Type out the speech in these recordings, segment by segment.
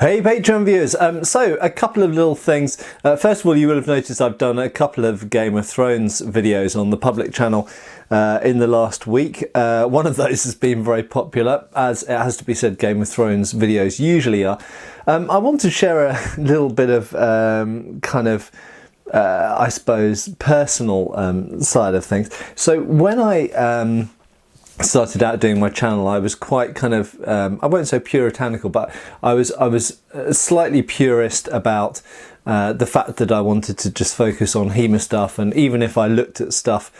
Hey Patreon viewers, so a couple of little things. First of all, you will have noticed I've done a couple of Game of Thrones videos on the public channel in the last week. One of those has been very popular, as it has to be said Game of Thrones videos usually are. I want to share a little bit of I suppose, personal side of things. So when I started out doing my channel, I was quite kind of I won't say puritanical, but I was slightly purist about the fact that I wanted to just focus on HEMA stuff, and even if I looked at stuff,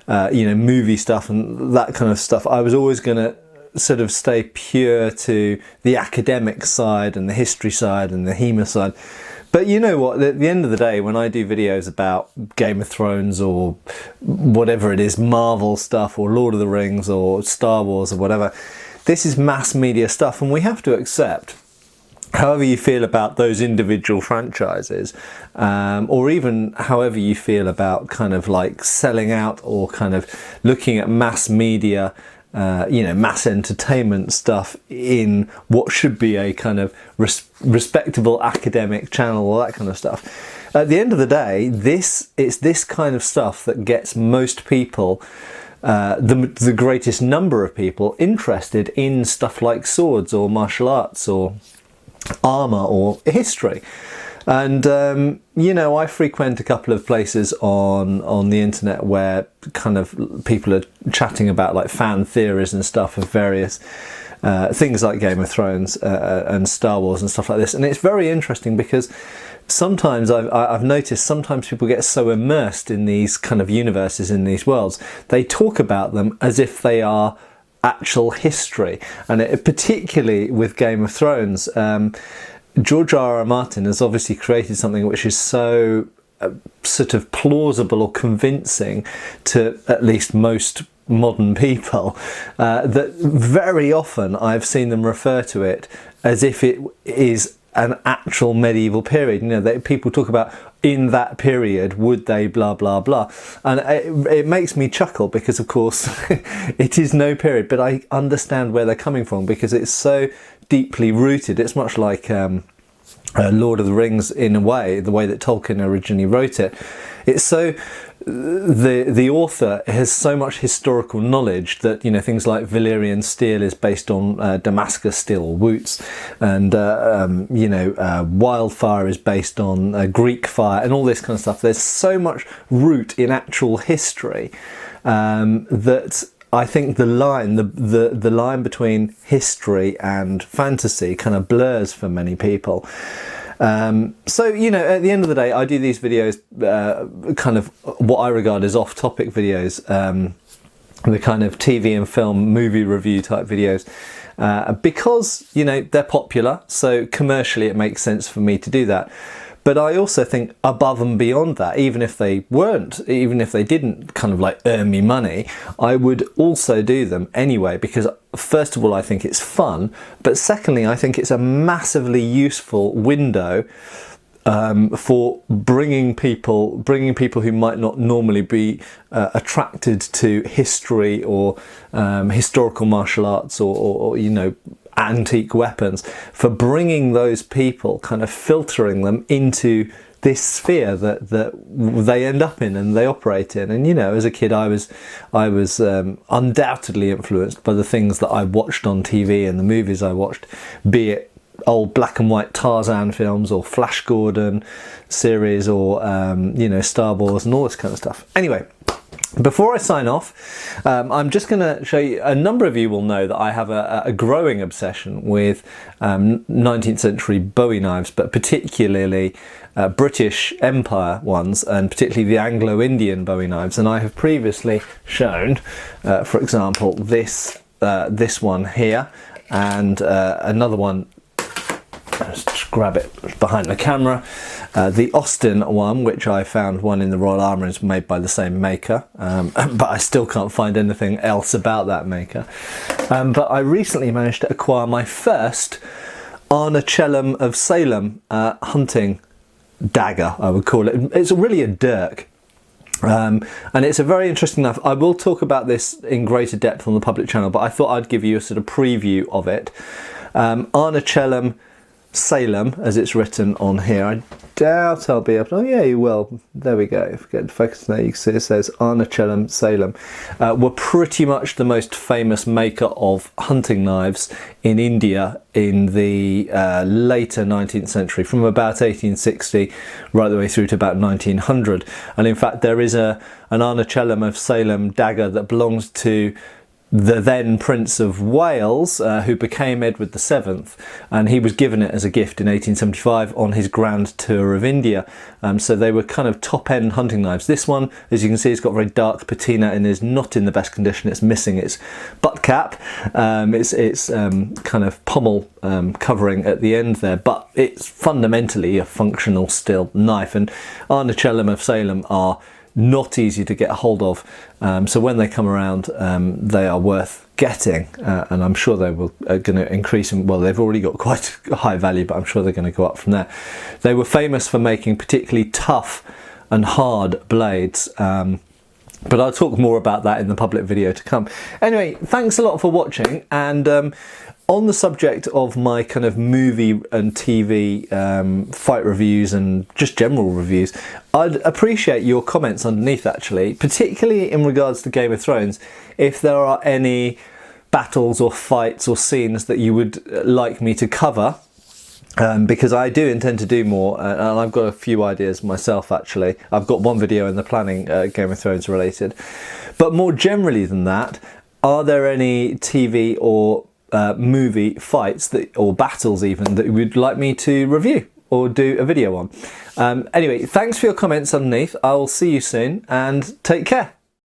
movie stuff and that kind of stuff, I was always going to sort of stay pure to the academic side and the history side and the HEMA side. But you know what, at the end of the day, when I do videos about Game of Thrones or whatever it is, Marvel stuff or Lord of the Rings or Star Wars or whatever, this is mass media stuff, and we have to accept, however you feel about those individual franchises, or even however you feel about kind of like selling out or kind of looking at mass media, mass entertainment stuff in what should be a kind of respectable academic channel, all that kind of stuff. At the end of the day, it's this kind of stuff that gets most people, the greatest number of people, interested in stuff like swords or martial arts or armour or history. And I frequent a couple of places on the internet where kind of people are chatting about like fan theories and stuff of various things like Game of Thrones and Star Wars and stuff like this. And it's very interesting because sometimes I've noticed sometimes people get so immersed in these kind of universes, in these worlds, they talk about them as if they are actual history. And particularly with Game of Thrones, George R.R. Martin has obviously created something which is so sort of plausible or convincing to at least most modern people that very often I've seen them refer to it as if it is an actual medieval period. People talk about, in that period, would they blah blah blah, and it makes me chuckle because of course it is no period, but I understand where they're coming from because it's so deeply rooted. It's much like Lord of the Rings in a way, the way that Tolkien originally wrote it. It's so, the author has so much historical knowledge that, things like Valyrian steel is based on Damascus steel or Woots, and wildfire is based on Greek fire and all this kind of stuff. There's so much root in actual history that I think the line between history and fantasy kind of blurs for many people. So at the end of the day, I do these videos, kind of what I regard as off-topic videos, the kind of TV and film movie review type videos, because they're popular, so commercially it makes sense for me to do that. But I also think above and beyond that, even if they didn't kind of like earn me money, I would also do them anyway, because first of all, I think it's fun, but secondly, I think it's a massively useful window for bringing people who might not normally be attracted to history or historical martial arts or antique weapons, for bringing those people, kind of filtering them into this sphere that they end up in and they operate in. And as a kid, I was undoubtedly influenced by the things that I watched on TV and the movies I watched, be it old black and white Tarzan films or Flash Gordon series or Star Wars and all this kind of stuff. Anyway, before I sign off, I'm just going to show you, a number of you will know that I have a growing obsession with 19th century Bowie knives, but particularly British Empire ones, and particularly the Anglo-Indian Bowie knives. And I have previously shown, for example, this one here, and another one. Let's just grab it behind the camera. The Austin one, which I found one in the Royal Armouries made by the same maker, but I still can't find anything else about that maker. But I recently managed to acquire my first Arnacellum of Salem hunting dagger, I would call it. It's really a dirk. And it's a very interesting knife. I will talk about this in greater depth on the public channel, but I thought I'd give you a sort of preview of it. Arnacellum Salem, as it's written on here. I doubt I'll be able to, oh yeah, you will. There we go. If we get the focus there, you can see it says Arnacellum Salem. Were pretty much the most famous maker of hunting knives in India in the later 19th century, from about 1860 right the way through to about 1900. And in fact, there is an Arnacellum of Salem dagger that belongs to the then Prince of Wales, who became Edward VII, and he was given it as a gift in 1875 on his grand tour of India. So they were kind of top-end hunting knives. This one, as you can see, it's got very dark patina and is not in the best condition. It's missing its butt cap, its kind of pommel covering at the end there, but it's fundamentally a functional steel knife. And Arnacellum of Salem are not easy to get a hold of, so when they come around, they are worth getting, and I'm sure they are going to increase. Well, they've already got quite a high value, but I'm sure they're going to go up from there. They were famous for making particularly tough and hard blades, but I'll talk more about that in the public video to come. Anyway, thanks a lot for watching, and on the subject of my kind of movie and TV fight reviews and just general reviews, I'd appreciate your comments underneath, actually, particularly in regards to Game of Thrones. If there are any battles or fights or scenes that you would like me to cover, because I do intend to do more, and I've got a few ideas myself, actually. I've got one video in the planning, Game of Thrones related. But more generally than that, are there any TV or movie fights or battles even that you would like me to review or do a video on? Anyway, thanks for your comments underneath. I will see you soon, and take care.